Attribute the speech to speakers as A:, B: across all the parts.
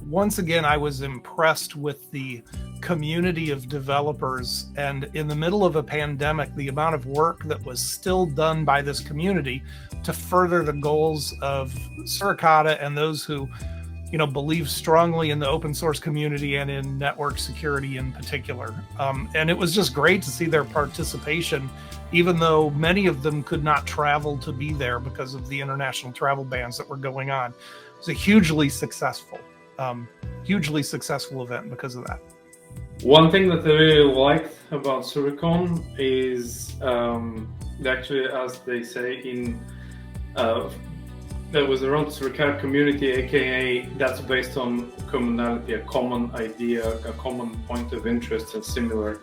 A: once again, I was impressed with the community of developers, and in the middle of a pandemic, the amount of work that was still done by this community to further the goals of Suricata and those who, believe strongly in the open source community and in network security in particular. And it was just great to see their participation, even though many of them could not travel to be there because of the international travel bans that were going on. It was a hugely successful event because of that.
B: One thing that I really liked about SuriCon is actually, as they say, that was around the Suricata community, aka that's based on commonality, a common idea, a common point of interest, and similar.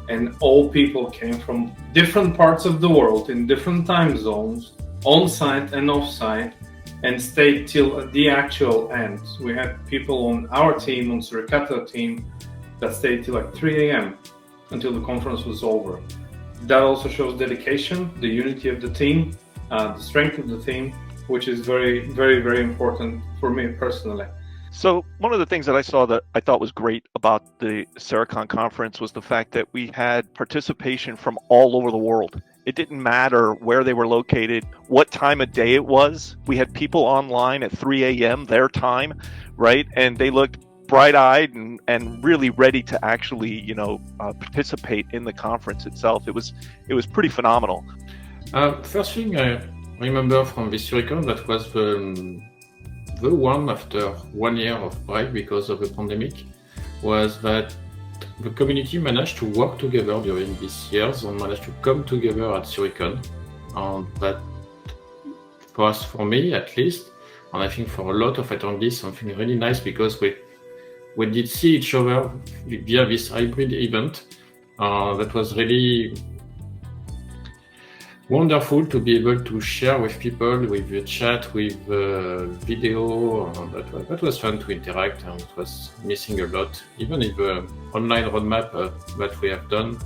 B: And all people came from different parts of the world in different time zones, on site and off site, and stayed till the actual end. We had people on our team, on Suricata team, that stayed till like 3 a.m. until the conference was over. That also shows dedication, the unity of the team, the strength of the team, which is very, very, very important for me personally.
C: So one of the things that I saw that I thought was great about the SuriCon conference was the fact that we had participation from all over the world. It didn't matter where they were located, what time of day it was. We had people online at 3 a.m. their time, right? And they looked bright-eyed and really ready to actually, participate in the conference itself. It was pretty phenomenal.
D: First thing I remember from this SuriCon, that was the one after 1 year of break because of the pandemic, was that the community managed to work together during these years and managed to come together at SuriCon. And that was, for me at least, and I think for a lot of attendees, something really nice, because we did see each other via this hybrid event. That was really wonderful to be able to share with people, with the chat, with video. That was fun to interact, and it was missing a lot. Even if the online roadmap that we have done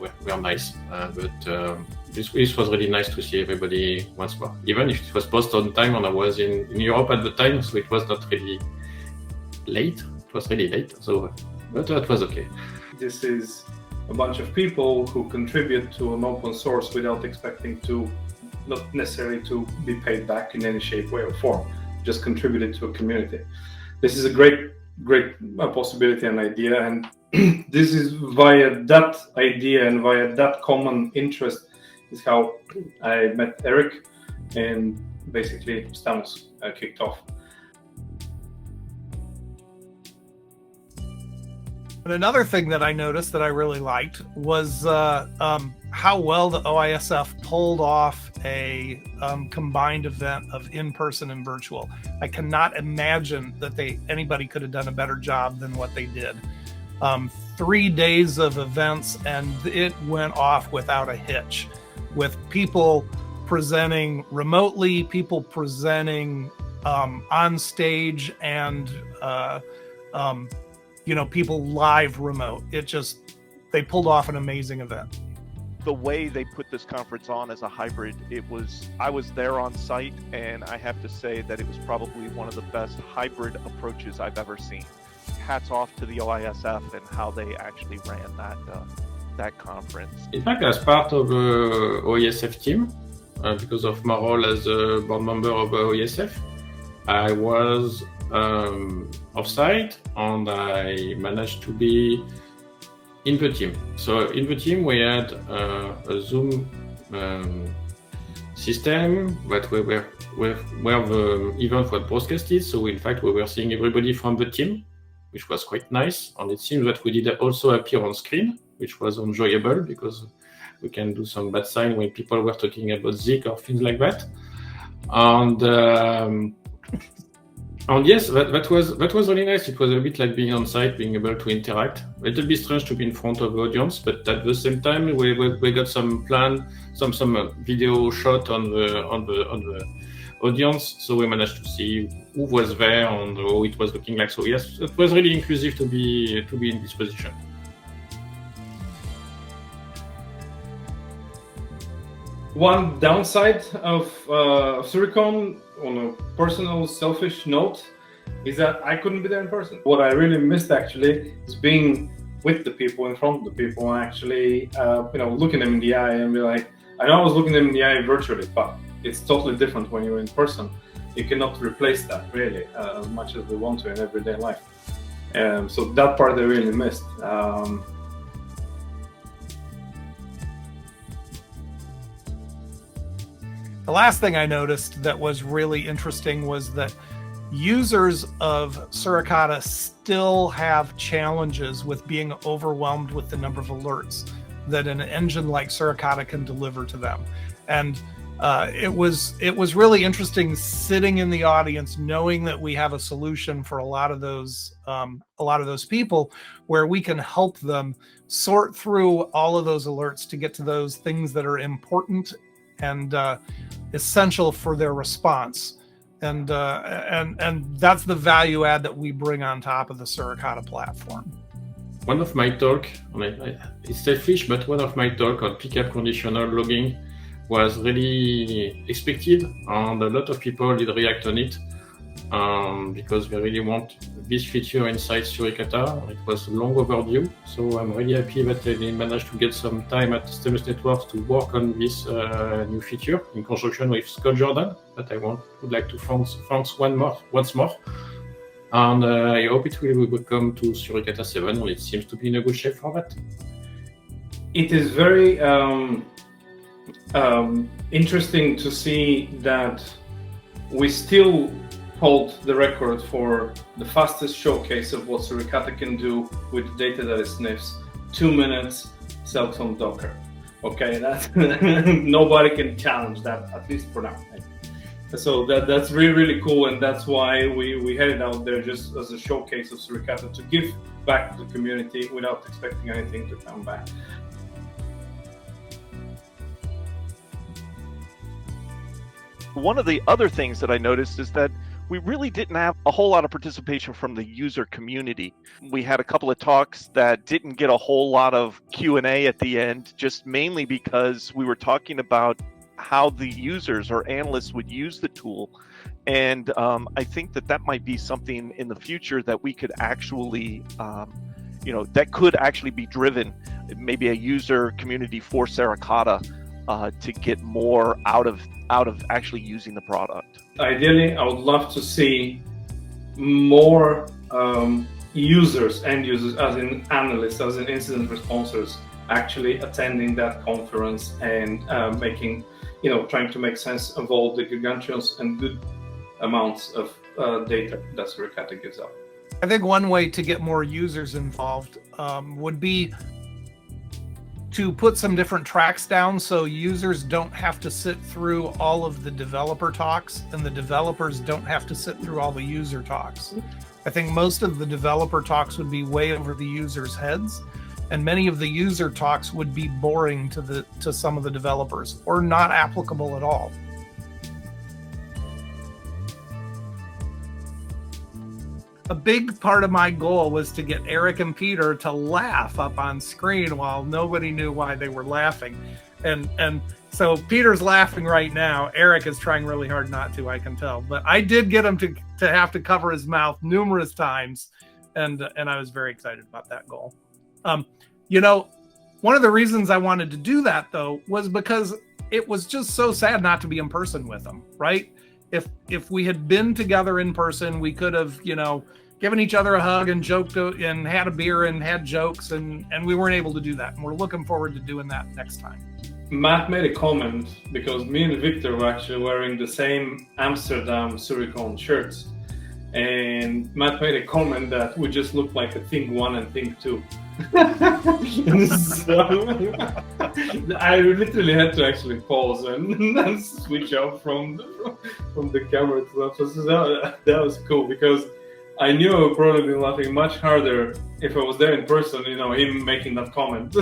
D: were nice, but this was really nice to see everybody once more. Even if it was post on time, and I was in Europe at the time, so it was not really late. It was really late, but that was okay.
B: This is a bunch of people who contribute to an open source without expecting to, not necessarily to be paid back in any shape, way, or form, just contributed to a community. This is a great possibility and idea, and this is via that idea and via that common interest is how I met Éric, and basically Stamus kicked off.
A: And another thing that I noticed that I really liked was how well the OISF pulled off a combined event of in-person and virtual. I cannot imagine that anybody could have done a better job than what they did. 3 days of events, and it went off without a hitch, with people presenting remotely, people presenting on stage, and people live remote. They pulled off an amazing event.
C: The way they put this conference on as a hybrid, I was there on site, and I have to say that it was probably one of the best hybrid approaches I've ever seen. Hats off to the OISF and how they actually ran that conference.
D: In fact, as part of the OISF team, because of my role as a board member of OISF, I was off-site, and I managed to be in the team. So in the team we had a Zoom system that where the event was broadcasted. So in fact we were seeing everybody from the team, which was quite nice. And it seems that we did also appear on screen, which was enjoyable, because we can do some bad sign when people were talking about Zik or things like that. And yes, that was really nice. It was a bit like being on site, being able to interact. A little bit strange to be in front of the audience, but at the same time, we got some video shot on the audience, so we managed to see who was there and how it was looking like. So yes, it was really inclusive to be in this position.
B: One downside of SuriCon, on a personal, selfish note, is that I couldn't be there in person. What I really missed actually is being with the people, in front of the people, and actually, looking them in the eye and be like, I know I was looking them in the eye virtually, but it's totally different when you're in person. You cannot replace that really, as much as we want to in everyday life. So that part I really missed.
A: The last thing I noticed that was really interesting was that users of Suricata still have challenges with being overwhelmed with the number of alerts that an engine like Suricata can deliver to them. And it was really interesting sitting in the audience, knowing that we have a solution for a lot of those people, where we can help them sort through all of those alerts to get to those things that are important and essential for their response. And that's the value add that we bring on top of the Suricata platform.
D: One of my talk, it's selfish, but one of my talk on pickup conditional logging was really expected, and a lot of people did react on it because they really want this feature inside Suricata. It was long overdue, so I'm really happy that they managed to get some time at Stamus Networks to work on this new feature in conjunction with Scott Jordan, that I would like to thank once more. And I hope it will come to Suricata 7, and it seems to be in a good shape for that.
B: It is very interesting to see that we still hold the record for the fastest showcase of what Suricata can do with the data that it sniffs. 2 minutes, self-on Docker. Okay, that's nobody can challenge that, at least for now. So that's really, really cool, and that's why we had it out there just as a showcase of Suricata to give back to the community without expecting anything to come back.
C: One of the other things that I noticed is that we really didn't have a whole lot of participation from the user community. We had a couple of talks that didn't get a whole lot of Q&A at the end, just mainly because we were talking about how the users or analysts would use the tool. And I think that might be something in the future that we could actually, that could actually be driven, maybe a user community for Suricata to get more out of actually using the product.
B: Ideally, I would love to see more end users, as in analysts, as in incident responders, actually attending that conference and trying to make sense of all the gargantuous and good amounts of data that Suricata gives out.
A: I think one way to get more users involved would be to put some different tracks down so users don't have to sit through all of the developer talks and the developers don't have to sit through all the user talks. I think most of the developer talks would be way over the users' heads, and many of the user talks would be boring to some of the developers or not applicable at all. A big part of my goal was to get Éric and Peter to laugh up on screen while nobody knew why they were laughing. And so Peter's laughing right now. Éric is trying really hard not to, I can tell. But I did get him to have to cover his mouth numerous times, and I was very excited about that goal. One of the reasons I wanted to do that, though, was because it was just so sad not to be in person with them, right? If we had been together in person, we could have, given each other a hug and joked and had a beer and had jokes, and we weren't able to do that. And we're looking forward to doing that next time.
B: Matt made a comment because me and Victor were actually wearing the same Amsterdam SuriCon shirts. And Matt made a comment that we just looked like a Thing 1 and Thing 2. So, I literally had to actually pause and switch off from the camera itself. So that was cool because I knew I would probably be laughing much harder if I was there in person, him making that comment.